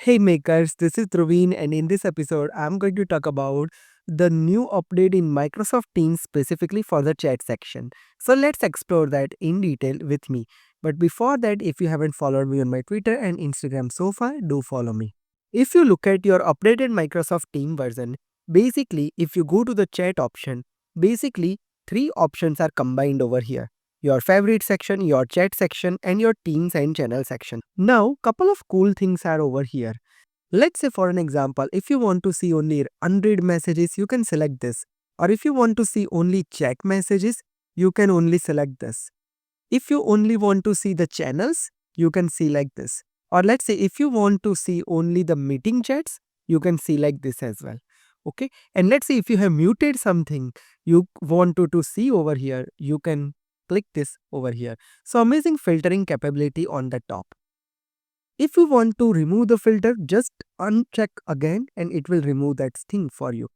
Hey makers, this is Dhruvin, and in this episode I'm going to talk about the new update in Microsoft Teams specifically for the chat section. So let's explore that in detail with me. But before that, if you haven't followed me on my Twitter and Instagram so far, do follow me. If you look at your updated Microsoft Team version, basically if you go to the chat option, basically three options are combined over here: your favorite section, your chat section, and your teams and channel section. Now, couple of cool things are over here. Let's say for an example, if you want to see only unread messages, you can select this. Or if you want to see only chat messages, you can only select this. If you only want to see the channels, you can select this. Or let's say if you want to see only the meeting chats, you can select this as well. Okay. And let's say if you have muted something you want to see over here, you can click this over here. So amazing filtering capability on the top. If you want to remove the filter, just uncheck again and it will remove that thing for you.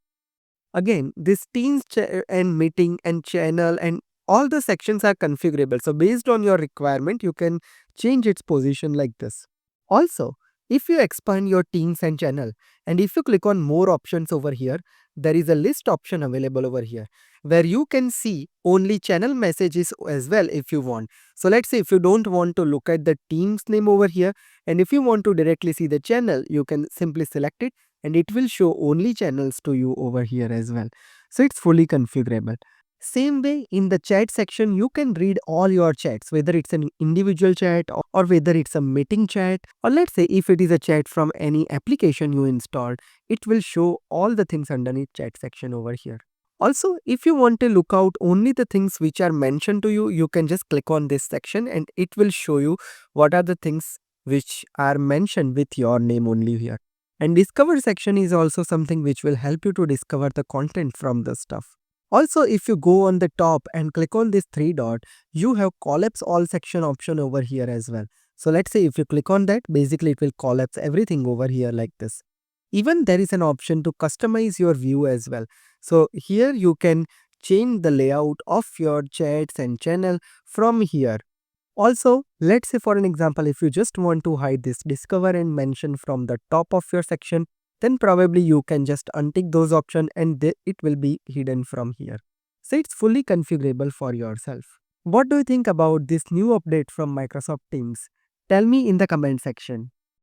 Again, this Teams and meeting and channel and all the sections are configurable. So based on your requirement, you can change its position like this. Also, if you expand your Teams and channel and if you click on more options over here, there is a list option available over here where you can see only channel messages as well if you want. So let's say if you don't want to look at the Teams name over here and if you want to directly see the channel, you can simply select it and it will show only channels to you over here as well. So it's fully configurable. Same way in the chat section, you can read all your chats, whether it's an individual chat or whether it's a meeting chat, or let's say if it is a chat from any application you installed, it will show all the things underneath chat section over here. Also, if you want to look out only the things which are mentioned to you, you can just click on this section and it will show you what are the things which are mentioned with your name only here. And discover section is also something which will help you to discover the content from the stuff. Also, if you go on the top and click on this three dot, you have collapse all section option over here as well. So let's say if you click on that, basically it will collapse everything over here like this. Even there is an option to customize your view as well. So here you can change the layout of your chats and channel from here. Also, let's say for an example, if you just want to hide this discover and mention from the top of your section, then probably you can just untick those options and it will be hidden from here. So it's fully configurable for yourself. What do you think about this new update from Microsoft Teams? Tell me in the comment section.